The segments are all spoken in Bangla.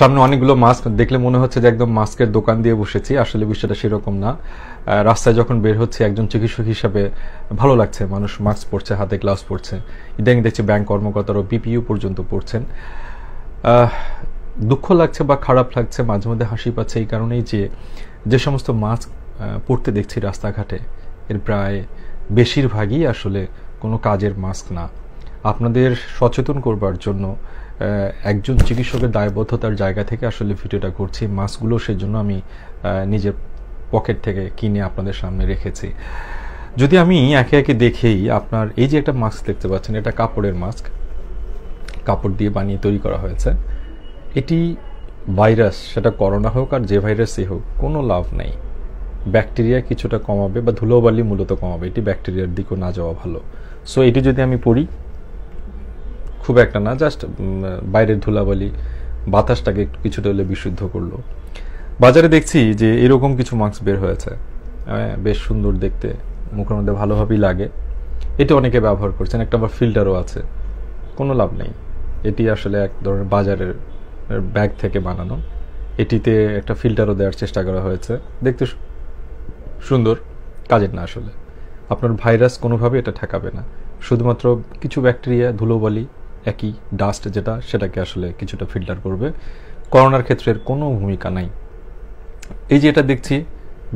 সামনে অনেকগুলো মাস্ক দেখলে মনে হচ্ছে যে একদম মাস্কের দোকান দিয়ে বসেছি, আসলে বিষয়টা সেরকম না। রাস্তায় যখন বের হচ্ছে একজন চিকিৎসক হিসাবে ভালো লাগছে, মানুষ মাস্ক পরছে, হাতে গ্লাভস পরছে, ইদানিং দেখছি ব্যাংক কর্মকর্তারাও পিপিইউ পর্যন্ত পরছেন। দুঃখ লাগছে বা খারাপ লাগছে, মাঝে মধ্যে হাসি পাচ্ছে এই কারণেই যে সমস্ত মাস্ক পরতে দেখছি রাস্তাঘাটে, এর প্রায় বেশিরভাগই আসলে কোনো কাজের মাস্ক না। আপনাদের সচেতন করবার জন্য একজন চিকিৎসকের দায়বদ্ধতার জায়গা থেকে আসলে ভিডিওটা করছি। মাস্কগুলো সেজন্য আমি নিজের পকেট থেকে কিনে আপনাদের সামনে রেখেছি। যদি আমি একে একে দেখেই, আপনার এই যে একটা মাস্ক দেখতে পাচ্ছেন, এটা কাপড়ের মাস্ক, কাপড় দিয়ে বানিয়ে তৈরি করা হয়েছে। এটি ভাইরাস, সেটা করোনা হোক আর যে ভাইরাসই হোক, কোনো লাভ নেই। ব্যাকটেরিয়া কিছুটা কমাবে বা ধুলোবালি মূলত কমাবে, এটি ব্যাকটেরিয়ার দিকেও না যাওয়া ভালো। সো এটি যদি আমি পড়ি, খুব একটা না, জাস্ট বাইরের ধুলাবালি বাতাসটাকে একটু কিছুটা হলে বিশুদ্ধ করলো। বাজারে দেখছি যে এরকম কিছু মাস্ক বের হয়েছে, বেশ সুন্দর দেখতে, মুখের মধ্যে ভালোভাবেই লাগে। এটি অনেকে ব্যবহার করছেন, একটা আবার ফিল্টারও আছে, কোনো লাভ নেই। এটি আসলে এক ধরনের বাজারের ব্যাগ থেকে বানানো, এটিতে একটা ফিল্টারও দেওয়ার চেষ্টা করা হয়েছে, দেখতে সুন্দর, কাজের না। আসলে আপনার ভাইরাস কোনোভাবে এটা ঠেকাবে না, শুধুমাত্র কিছু ব্যাকটেরিয়া, ধুলোবালি, একই ডাস্ট যেটা, সেটাকে আসলে কিছুটা ফিল্টার করবে। করোনার ক্ষেত্রে কোনো ভূমিকা নাই। এই যে এটা দেখছি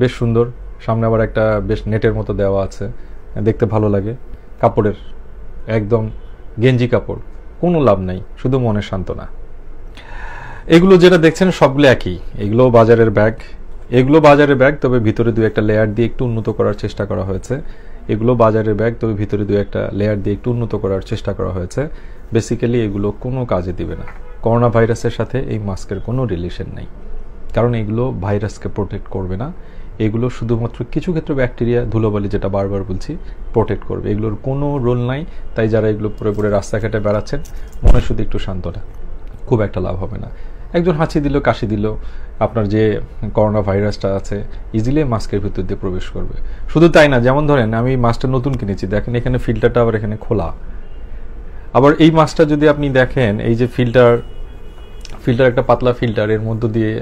বেশ সুন্দর, সামনে আবার একটা বেশ নেটের মতো দেওয়া আছে, দেখতে ভালো লাগে, কাপড়ের, একদম গেঞ্জি কাপড়, কোনো লাভ নাই, শুধু মনের সান্ত্বনা। এগুলো যেটা দেখছেন সবগুলো একই, এগুলো বাজারের ব্যাগ, এগুলো বাজারের ব্যাগ, তবে ভিতরে দু একটা লেয়ার দিয়ে একটু উন্নত করার চেষ্টা করা হয়েছে। এগুলো বাজারের ব্যাগ, তবে ভিতরে দু একটা লেয়ার দিয়ে একটু উন্নত করার চেষ্টা করা হয়েছে। বেসিক্যালি এগুলো কোনো কাজে দিবে না। করোনা ভাইরাসের সাথে এই মাস্কের কোনো রিলেশন নেই, কারণ এগুলো ভাইরাসকে প্রোটেক্ট করবে না। এগুলো শুধুমাত্র কিছু ক্ষেত্রে ব্যাকটেরিয়া, ধুলোবালি, যেটা বারবার বলছি, প্রোটেক্ট করবে। এগুলোর কোনো রোল নাই। তাই যারা এগুলো পরে পরে রাস্তাঘাটে বেড়াচ্ছেন, মনে শুধু একটু শান্তনা, খুব একটা লাভ হবে না। একজন হাঁচি দিল, কাশি দিল, আপনার যে করোনা ভাইরাসটা আছে ইজিলি মাস্কের ভিতর দিয়ে প্রবেশ করবে। শুধু তাই না, যেমন ধরেন আমি মাস্কটা নতুন কিনেছি, দেখেন এখানে ফিল্টারটা আবার এখানে খোলা। আবার এই মাস্কটা যদি আপনি দেখেন, এই যে ফিল্টার একটা পাতলা ফিল্টার, এর মধ্য দিয়ে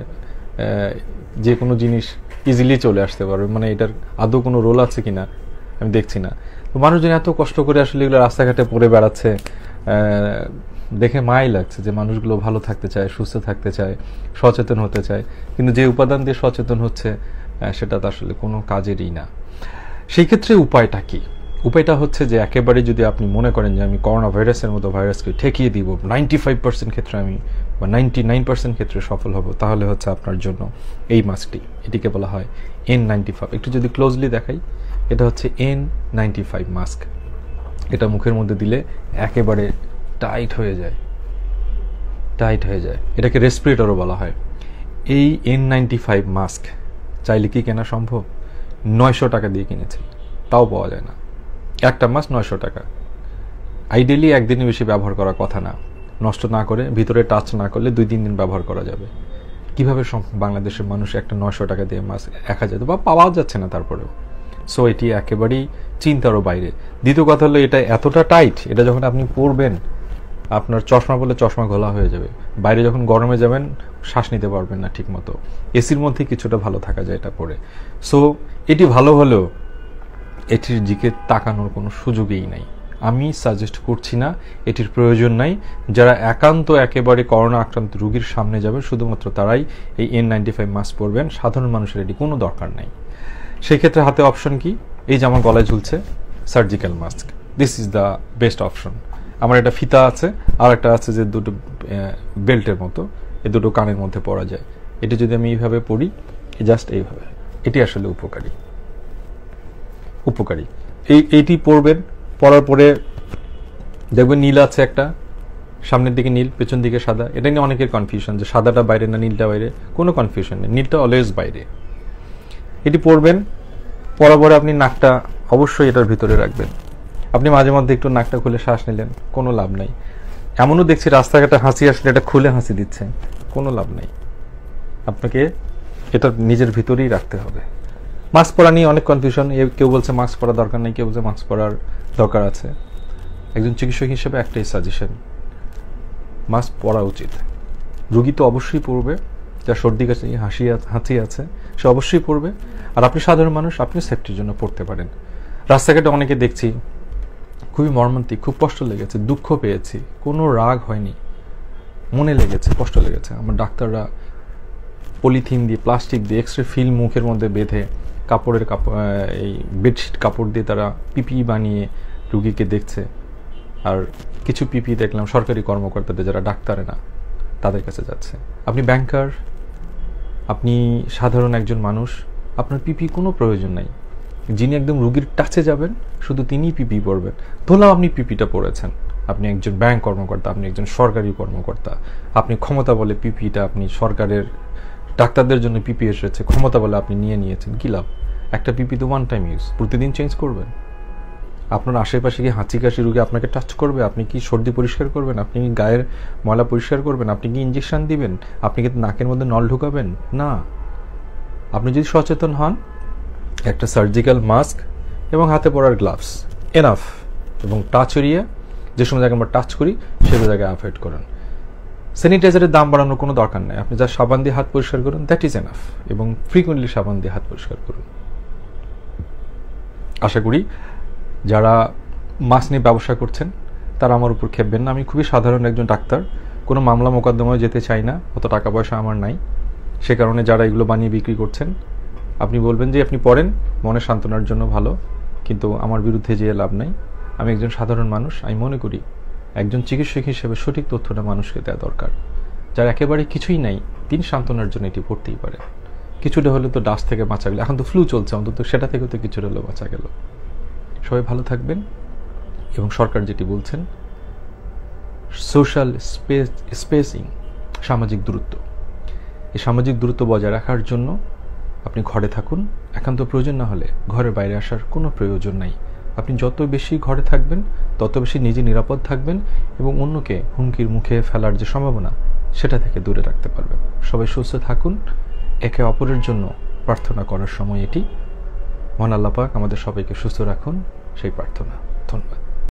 যে কোনো জিনিস ইজিলি চলে আসতে পারবে, মানে এটার আদৌ কোনো রোল আছে কিনা আমি দেখছি না। তো মানুষজন এত কষ্ট করে আসলে এগুলো রাস্তাঘাটে পরে বেড়াচ্ছে, দেখে মাই লাগছে যে মানুষগুলো ভালো থাকতে চায়, সুস্থ থাকতে চায়, সচেতন হতে চায়, কিন্তু যে উপাদান দিয়ে সচেতন হচ্ছে সেটা তো আসলে কোনো কাজেরই না। সেই ক্ষেত্রে উপায়টা কি? উপায়টা হচ্ছে যে একেবারে যদি আপনি মনে করেন যে আমি করোনা ভাইরাসের মতো ভাইরাসকে ঠেকিয়ে দিব, 95% ক্ষেত্রে আমি বা 99% ক্ষেত্রে সফল হব, তাহলে হচ্ছে আপনার জন্য এই মাস্কটি, এটিকে বলা হয় N95। একটু যদি ক্লোজলি দেখাই, এটা হচ্ছে N95 মাস্ক। এটা মুখের মধ্যে দিলে একেবারে টাইট হয়ে যায়, এটাকে রেসপিরেটরও বলা হয়। এই N95 মাস্ক চাইলে কি কেনা সম্ভব? 900 টাকা দিয়ে কিনেছি, তাও পাওয়া যায় না। একটা মাস্ক 900 টাকা। আইডিয়ালি একদিনের বেশি ব্যবহার করার কথা না, নষ্ট না করে, ভিতরে টাচ না করলে 2-3 দিন ব্যবহার করা যাবে। কিভাবে বাংলাদেশের মানুষ একটা 900 টাকা দিয়ে মাস্ক 1000 বা পাওয়া যাচ্ছে না তারপরেও? সো এটি একেবারেই চিন্তারও বাইরে। দ্বিতীয় কথা হলো, এটা এতটা টাইট, এটা যখন আপনি পরবেন, আপনার চশমা বলে চশমা ঘোলা হয়ে যাবে। বাইরে যখন গরমে যাবেন, শ্বাস নিতে পারবেন না ঠিক মতো। এসির মধ্যে কিছুটা ভালো থাকা যায় এটা পরে। সো এটি ভালো হলেও এটির দিকে তাকানোর কোনো সুযোগই নাই। আমি সাজেস্ট করছি না, এটির প্রয়োজন নাই। যারা একান্ত একেবারে করোনা আক্রান্ত রোগীর সামনে যাবে, শুধুমাত্র তারাই এই N95 মাস্ক পরবেন। সাধারণ মানুষের এটি কোনো দরকার নাই। সেক্ষেত্রে হাতে অপশন কি? এই যে আমার গলায় ঝুলছে surgical mask, this is the best option. আমার একটা ফিতা আছে, আর একটা আছে যে দুটো বেল্টের মতো, এই দুটো কানের মধ্যে পরা যায়। এটি যদি আমি এইভাবে পরি, জাস্ট এইভাবে, এটি আসলে উপকারী। এইটি পরবেন, পরার পরে দেখবেন নীল আছে একটা, সামনের দিকে নীল, পেছন দিকে সাদা। এটা নিয়ে অনেকের কনফিউশন যে সাদাটা বাইরে না নীলটা বাইরে। কোনো কনফিউশন নেই, নীলটা অলওয়েজ বাইরে। এটি পরবেন, পরার পরে আপনি নাকটা অবশ্যই এটার ভিতরে রাখবেন। আপনি মাঝে মধ্যে একটু নাকটা খুলে শ্বাস নিলেন, কোনো লাভ নাই। এমনও দেখছি রাস্তাঘাটে হাসি আসলে এটা খুলে হাসি দিচ্ছেন, কোনো লাভ নাই। আপনাকে এটা নিজের ভিতরেই রাখতে হবে। মাস্ক পরা নিয়ে অনেক কনফিউশন, কেউ বলছে মাস্ক পরা দরকার নেই, কেউ বলছে মাস্ক পরার দরকার আছে। একজন চিকিৎসক হিসেবে একটাই সাজেশন, মাস্ক পরা উচিত। রুগী তো অবশ্যই পড়বে, যার সর্দি কাশি হাঁচি আছে সে অবশ্যই পড়বে, আর আপনি সাধারণ মানুষ, আপনি সেফটির জন্য পড়তে পারেন। রাস্তাঘাটে অনেকে দেখছি খুবই মর্মান্তিক, খুব কষ্ট লেগেছে, দুঃখ পেয়েছি, কোনো রাগ হয়নি, মনে লেগেছে, কষ্ট লেগেছে। আমার ডাক্তাররা পলিথিন দিয়ে, প্লাস্টিক দিয়ে, এক্সরে ফিল্ম মুখের মধ্যে বেঁধে, এই বেডশিট কাপড় দিয়ে তারা পিপি বানিয়ে রুগীকে দেখছে। আর কিছু পিপি দেখলাম সরকারি কর্মকর্তাদের, যারা ডাক্তারে না, তাদের কাছে যাচ্ছে। আপনি ব্যাংকার, আপনি সাধারণ একজন মানুষ, আপনার পিপি কোনো প্রয়োজন নাই। যিনি একদম রুগীর টাচে যাবেন শুধু তিনিই পিপি পরবেন। ধরলাম আপনি পিপিটা পরেছেন, আপনি একজন ব্যাংক কর্মকর্তা, আপনি একজন সরকারি কর্মকর্তা, আপনি ক্ষমতা বলে পিপিটা, আপনি সরকারের ডাক্তারদের জন্য পিপি এসেছে, ক্ষমতা বলে আপনি নিয়েছেন, কী লাভ? একটা পিপি তো ওয়ান টাইম ইউজ, প্রতিদিন চেঞ্জ করবেন? আপনার আশেপাশে কি হাঁচি কাশি রুগী আপনাকে টাচ করবে? আপনি কি সর্দি পরিষ্কার করবেন? আপনি কি গায়ের ময়লা পরিষ্কার করবেন? আপনি কি ইঞ্জেকশন দিবেন? আপনি কি নাকের মধ্যে নল ঢুকাবেন? না। আপনি যদি সচেতন হন, একটা সার্জিক্যাল মাস্ক এবং হাতে পরার গ্লাভস এনাফ, এবং টাচ এরিয়া, যে সময় জায়গায় আমরা টাচ করি সেগুলো জায়গায় অ্যাভয়েড করুন। স্যানিটাইজারের দাম বাড়ানোর কোনো দরকার নেই, আপনি যা সাবান দিয়ে হাত পরিষ্কার করুন, দ্যাট ইজ এনাফ, এবং ফ্রিকুয়েন্টলি সাবান দিয়ে হাত পরিষ্কার করুন। আশা করি যারা মাস্ক নিয়ে ব্যবসা করছেন তারা আমার উপর খেপবেন না। আমি খুবই সাধারণ একজন ডাক্তার, কোনো মামলা মোকদ্দমায় যেতে চাই না, অত টাকা পয়সা আমার নাই। সে কারণে যারা এগুলো বানিয়ে বিক্রি করছেন, আপনি বলবেন যে আপনি পড়েন মনে সান্ত্বনার জন্য, ভালো, কিন্তু আমার বিরুদ্ধে যেয়ে লাভ নাই। আমি একজন সাধারণ মানুষ, আমি মনে করি একজন চিকিৎসক হিসেবে সঠিক তথ্যটা মানুষকে দেওয়া দরকার। যার একেবারে কিছুই নাই, তিনি সান্ত্বনার জন্য এটি পড়তেই পারে। কিছুটা হলে তো ডাস্ট থেকে বাঁচা গেল, এখন তো ফ্লু চলছে, অন্তত সেটা থেকেও তো কিছুটা হলেও বাঁচা গেল। সবাই ভালো থাকবেন, এবং সরকার যেটি বলছেন সোশ্যাল স্পেসিং, সামাজিক দূরত্ব, এই সামাজিক দূরত্ব বজায় রাখার জন্য আপনি ঘরে থাকুন। একান্ত প্রয়োজন না হলে ঘরের বাইরে আসার কোনো প্রয়োজন নাই। আপনি যত বেশি ঘরে থাকবেন তত বেশি নিজে নিরাপদ থাকবেন, এবং অন্যকে হুমকির মুখে ফেলার যে সম্ভাবনা সেটা থেকে দূরে রাখতে পারবেন। সবাই সুস্থ থাকুন। একে অপরের জন্য প্রার্থনা করার সময় এটি। মহান আল্লাহ পাক আমাদের সবাইকে সুস্থ রাখুন, সেই প্রার্থনা। ধন্যবাদ।